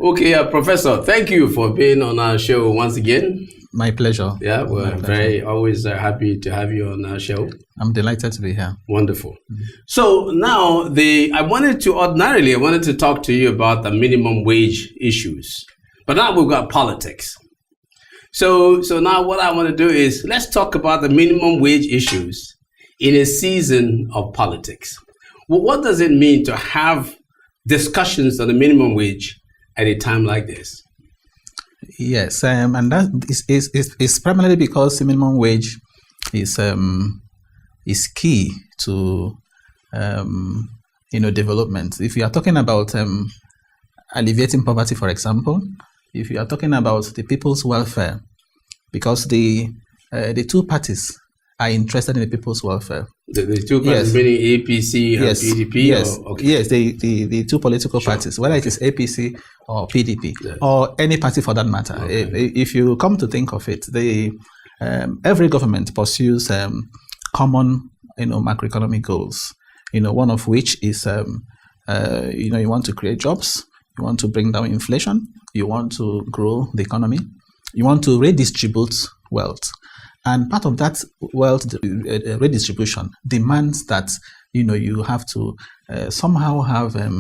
Okay, Professor, thank you for being on our show once again. My pleasure. Yeah, we're always happy to have you on our show. I'm delighted to be here. Wonderful. Mm-hmm. So now I wanted to talk to you about the minimum wage issues, but now we've got politics. So now what I want to do is let's talk about the minimum wage issues in a season of politics. Well, what does it mean to have discussions on the minimum wage at a time like this? Yes, and that is primarily because the minimum wage is key to development. If you are talking about alleviating poverty, for example, if you are talking about the people's welfare, because the two parties are interested in the people's welfare. The two parties, meaning APC and PDP? Yes, yes, the two political parties, whether it is APC or PDP, or any party for that matter. Okay. If you come to think of it, every government pursues common, macroeconomic goals. One of which is, you want to create jobs, you want to bring down inflation, you want to grow the economy, you want to redistribute wealth. And part of that wealth redistribution demands that you have to somehow have a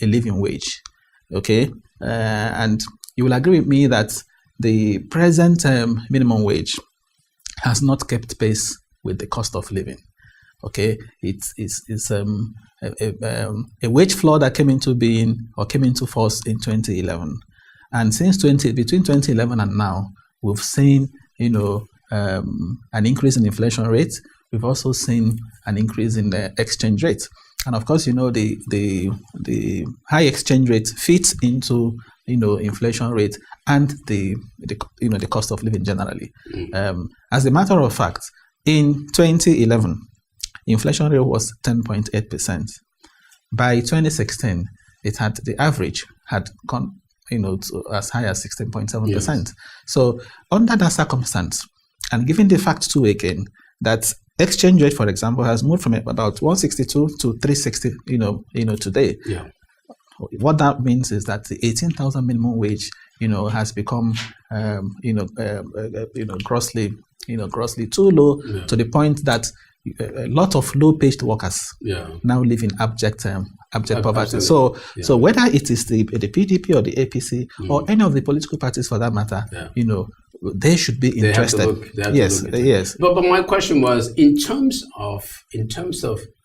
living wage, okay? And you will agree with me that the present minimum wage has not kept pace with the cost of living. Okay, it's a wage floor that came into being or came into force in 2011, and since between 2011 and now, we've seen an increase in inflation rate. We've also seen an increase in the exchange rate, and of course, the high exchange rate fits into inflation rate and the cost of living generally. As a matter of fact, in 2011, inflation rate was 10.8%. By 2016, the average had gone to as high as 16.7%. Yes. So under that circumstance, and given the fact too again that exchange rate, for example, has moved from about 162 to 360, today. Yeah. What that means is that the 18,000 minimum wage, has become, grossly too low, to the point that a lot of low-paid workers now live in abject poverty. So whether it is the PDP or the APC or any of the political parties for that matter, they should be interested. Yes. But my question was in terms of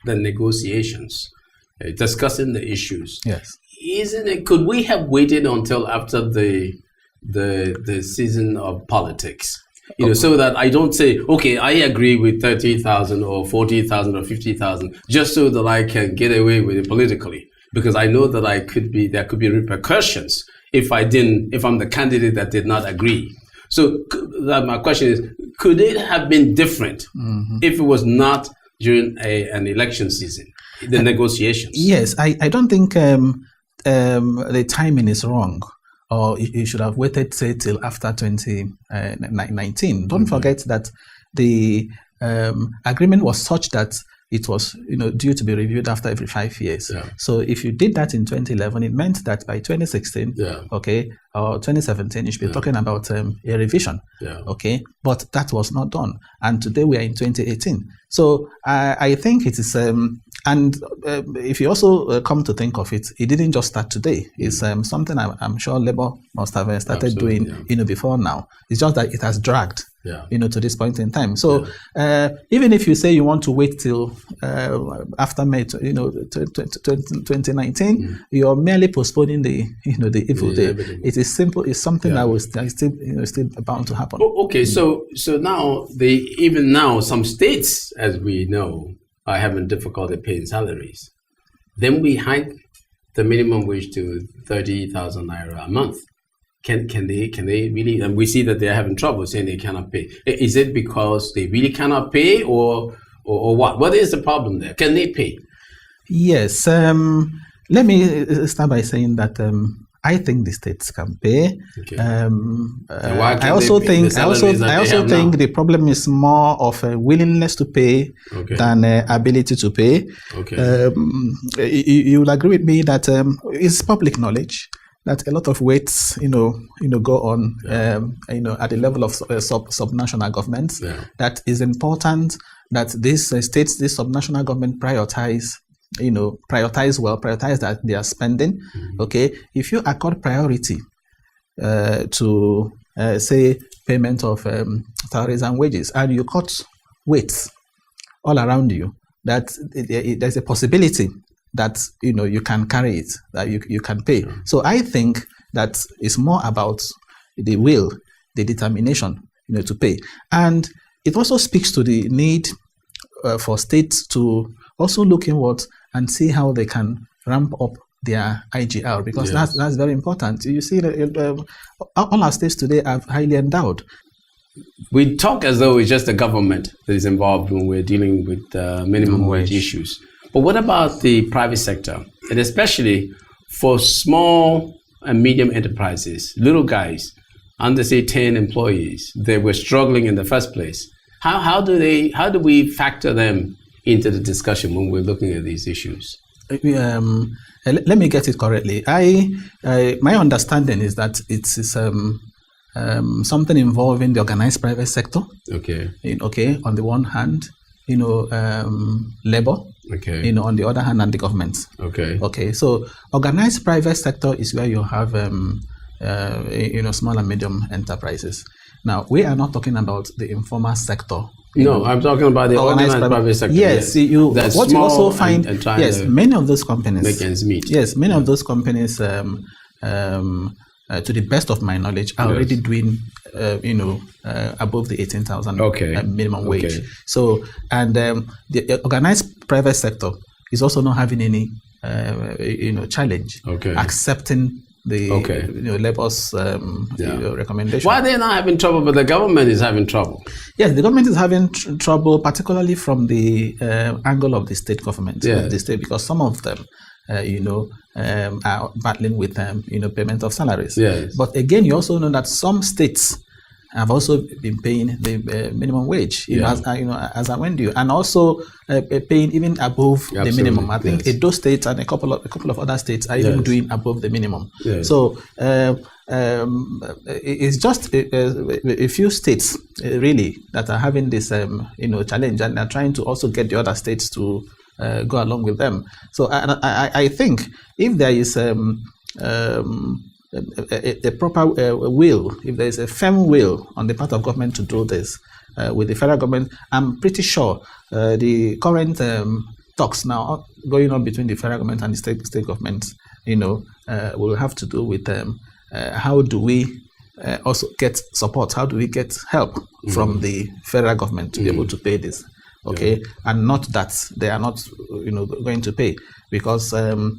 the negotiations, discussing the issues. Yes. Isn't it? Could we have waited until after the season of politics? So that I don't say, okay, I agree with 30,000 or 40,000 or 50,000, just so that I can get away with it politically, because I know that there could be repercussions if I'm the candidate that did not agree. So my question is, could it have been different if it was not during an election season, the negotiations? Yes, I don't think the timing is wrong. Or you should have waited, say, till after 2019. Don't forget that the agreement was such that it was, due to be reviewed after every 5 years. Yeah. So if you did that in 2011, it meant that by 2016, or 2017, you should be talking about a revision. Yeah. Okay, but that was not done, and today we are in 2018. So I think it is. And if you also come to think of it, it didn't just start today. It's something I'm sure Labour must have started doing, before now. It's just that it has dragged, to this point in time. So even if you say you want to wait till after May, 2019, you're merely postponing the evil day. It is simple. It's something that was still bound to happen. Okay, so now even now some states, as we know, are having difficulty paying salaries. Then we hike the minimum wage to 30,000 naira a month. Can they really? And we see that they're having trouble saying they cannot pay. Is it because they really cannot pay, or what? What is the problem there? Can they pay? Yes. Let me start by saying that I think the states can pay. Okay. I also think the problem is more of a willingness to pay than ability to pay. Okay. You will agree with me that it's public knowledge that a lot of weights, go on, at the level of subnational governments. Yeah. That is important that these states, this subnational government prioritize that they are spending. Mm-hmm. Okay, if you accord priority to say payment of salaries and wages, and you cut weights all around you, that there's a possibility that you can carry it, that you can pay. Mm-hmm. So I think that it's more about the will, the determination, to pay, and it also speaks to the need for states to also look inward and see how they can ramp up their IGR, because that's very important. You see, all our states today are highly endowed. We talk as though it's just the government that is involved when we're dealing with minimum wage issues. But what about the private sector? And especially for small and medium enterprises, little guys, under say 10 employees, they were struggling in the first place. How do we factor them into the discussion when we're looking at these issues? Let me get it correctly. My understanding is that it is something involving the organized private sector. Okay. On the one hand, labor. Okay. On the other hand, and the government. Okay. Okay. So organized private sector is where you have small and medium enterprises. Now, we are not talking about the informal sector. I'm talking about the organized private sector. Yes, what you also find, many of those companies make ends meet. Yes, many of those companies, to the best of my knowledge, are already doing, above the 18,000 minimum wage. So, and the organized private sector is also not having any, challenge accepting the labor's recommendation. Why are they not having trouble, but the government is having trouble? Yes, the government is having trouble, particularly from the angle of the state government, because some of them, are battling with payment of salaries. Yes. But again, you also know that some states have also been paying the minimum wage, as I went to you, and also paying even above the minimum. I think Edo State and a couple of other states are even doing above the minimum. Yes. So it's just a few states really that are having this challenge, and they're trying to also get the other states to go along with them. So I think if there is a proper will, if there is a firm will on the part of government to do this with the federal government, I'm pretty sure the current talks now going on between the federal government and the state governments, will have to do with how do we also get support, how do we get help from the federal government to be able to pay this. And not that they are not, going to pay, because in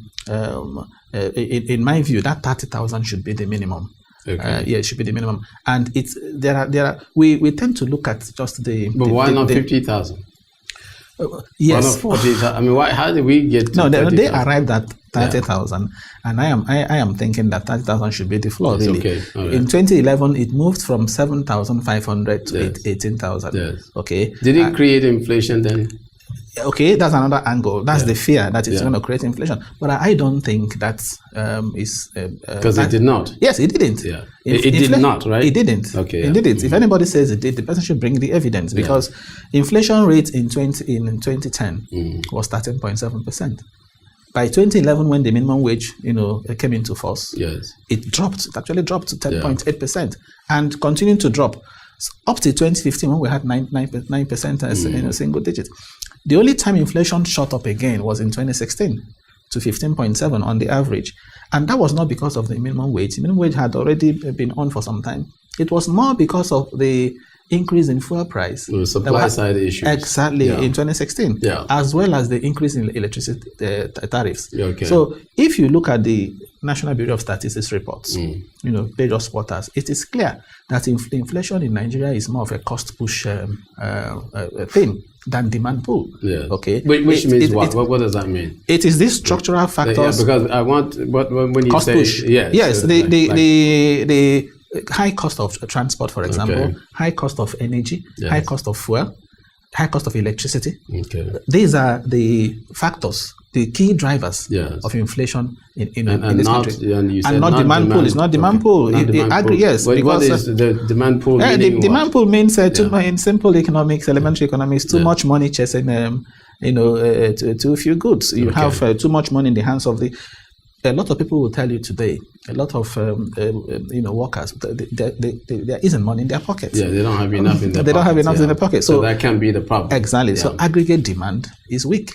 my view, that 30,000 should be the minimum. It should be the minimum. And we tend to look at just the. But why not 50,000? Yes. I mean, how did we get to they arrived at 30,000, and I am thinking that 30,000 should be the floor. Really, right. In 2011, it moved from 7,500 to 18,000. Yes. Okay. Did it create inflation then? Okay, that's another angle. That's the fear that it's going to create inflation. But I don't think that is because it did not. Yes, it didn't. Yeah, it did not, right? It didn't. Okay, it didn't. If anybody says it did, the person should bring the evidence, because inflation rate in 2010 was 13.7%. By 2011, when the minimum wage, came into force, it dropped. It actually dropped to 10.8% and continued to drop up to 2015 when we had 9% as in a single digit. The only time inflation shot up again was in 2016 to 15.7 on the average. And that was not because of the minimum wage. The minimum wage had already been on for some time. It was more because of the increase in fuel price. The supply side issues. Exactly, in 2016, as well as the increase in electricity tariffs. So if you look at the National Bureau of Statistics reports, various quarters, it is clear that inflation in Nigeria is more of a cost push thing than demand pull. Okay. Which means what? What does that mean? It is these structural factors. Because I want when you cost say push. Yes. The high cost of transport, for example, high cost of energy, high cost of fuel, high cost of electricity. These are the factors, the key drivers Yes. of inflation in And this not, country. and you said And not demand pull. It's not demand pull. Yes, Wait, what because is the demand pull? the Meaning demand what? pull means in simple economics, elementary economics, too much money chasing too few goods. You have too much money in the hands of a lot of people will tell you today, a lot of workers, there isn't money in their pockets. Yeah, they don't have enough in their They don't have enough in their pockets. So that can be the problem. Exactly. Yeah. So aggregate demand is weak.